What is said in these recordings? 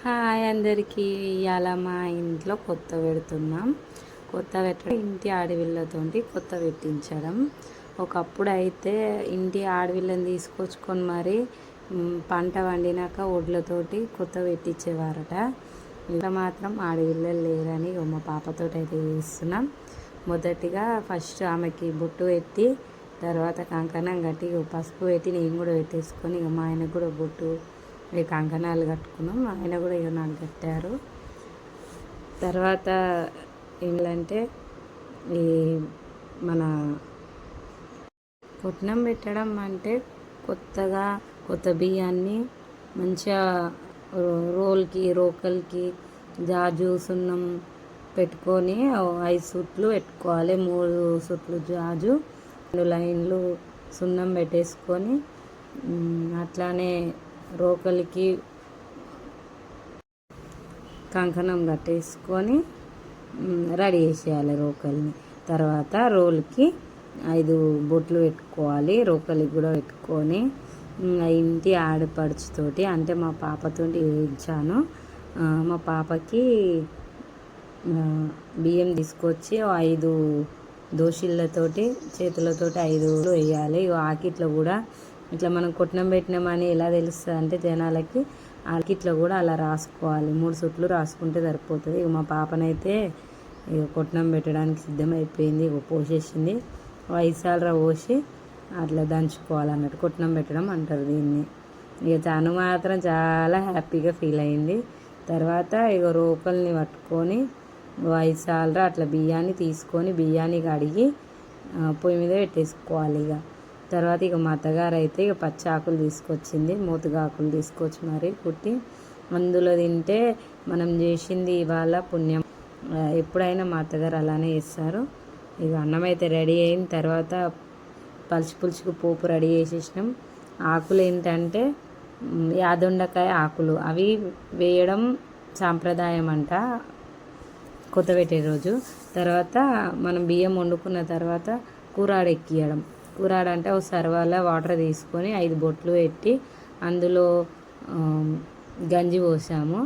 Hi అందరికీ. ఇవాళ మా ఇంట్లో కొత్త పెడుతున్నాం. కొత్త పెట్టడం ఇంటి ఆడవిళ్ళతోటి కొత్త పెట్టించడం. ఒకప్పుడు అయితే ఇంటి ఆడవిళ్ళని తీసుకొచ్చుకొని మరి పంట వండినాక ఒడ్లతోటి కొత్త పెట్టించేవారట. ఇలా మాత్రం ఆడవిళ్ళలు లేరని మా పాపతోటి అయితే చేస్తున్నాం. మొదటిగా ఫస్ట్ ఆమెకి బొట్టు పెట్టి తర్వాత కంకణం కట్టి పసుపు పెట్టి నేను కూడా పెట్టేసుకొని మా ఆయనకు కూడా బొట్టు కంకణాలు కట్టుకున్నాం. ఆయన కూడా నాకు కట్టారు. తర్వాత ఏంటంటే ఈ మన పుట్నం పెట్టడం అంటే కొత్త బియ్యాన్ని మంచిగా రోకల్కి జాజు సున్నం పెట్టుకొని 5 సుట్లు పెట్టుకోవాలి. 3 సుట్లు జాజు, 2 లైన్లు సున్నం పెట్టేసుకొని అట్లానే రోకలికి కంకణం కట్టేసుకొని రెడీ చేసేయాలి రోకల్ని. తర్వాత రోల్కి 5 బొట్లు పెట్టుకోవాలి. రోకలికి కూడా పెట్టుకొని ఇంటి ఆడపడుచుతోటి అంటే మా పాపతోటి వేయించాను. మా పాపకి బియ్యం తీసుకొచ్చి 5 దోశలతోటి చేతులతోటి 5 వేయాలి. ఆకిట్లో కూడా ఇట్లా మనం కొట్నం పెట్టినామని ఎలా తెలుస్తుంది అంటే జనాలకి ఆకిట్లో కూడా అలా రాసుకోవాలి. 3 సుట్లు రాసుకుంటే సరిపోతుంది. మా పాపనైతే కొట్నం పెట్టడానికి సిద్ధమైపోయింది. పోసేసింది. 5 సార్లు పోసి అట్లా దంచుకోవాలన్నట్టు కొట్నం పెట్టడం అంటారు దీన్ని. తను మాత్రం చాలా హ్యాపీగా ఫీల్ అయింది. తర్వాత రోకల్ని పట్టుకొని 5 సార్లు అట్లా బియ్యాన్ని తీసుకొని బియ్యాన్ని కడిగి పొయ్యి మీద పెట్టేసుకోవాలి. తర్వాత మా అత్తగారు అయితే పచ్చి ఆకులు తీసుకొచ్చింది. మూతుగాకులు తీసుకొచ్చి మరి కుట్టి అందులో తింటే మనం చేసింది ఇవాళ పుణ్యం. ఎప్పుడైనా మా అత్తగారు అలానే చేస్తారు. అన్నం అయితే రెడీ అయిన తర్వాత పులుసుకు పోపు రెడీ చేసేసినాం. ఆకులు ఏంటంటే యాదొండకాయ ఆకులు అవి వేయడం సాంప్రదాయం అంట కొత్త పెట్టే రోజు. తర్వాత మనం బియ్యం వండుకున్న తర్వాత కూరాడు ఎక్కియడం. కూరాడు అంటే ఒక సర్వాల వాటర్ తీసుకొని 5 బొట్లు పెట్టి అందులో గంజి పోసాము.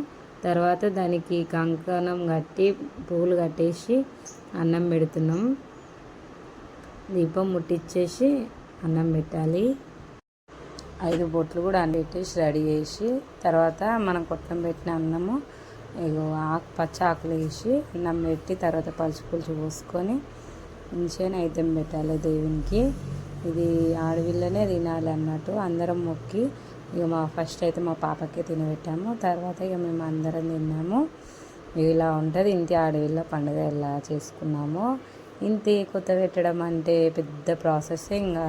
తర్వాత దానికి కంకణం కట్టి పువ్వులు కట్టేసి అన్నం పెడుతున్నాం. దీపం ముట్టించేసి అన్నం పెట్టాలి. 5 బొట్లు కూడా పెట్టేసి రెడీ చేసి తర్వాత మనం కొట్టం పెట్టిన అన్నము పచ్చి ఆకులు వేసి అన్నం పెట్టి తర్వాత పులుసు పోసుకొని మంచిగా నైవేద్యం పెట్టాలి దేవునికి. ఇది ఆడవిళ్ళనే తినాలి అన్నట్టు అందరం మొక్కి ఫస్ట్ అయితే మా పాపకే తినబెట్టాము. తర్వాత మేము అందరం తిన్నాము. ఇలా ఉంటుంది ఇంటి ఆడవిళ్ళ పండుగ ఎలా చేసుకున్నామో. ఇంటి కొత్త పెట్టడం అంటే పెద్ద ప్రాసెస్. ఇంకా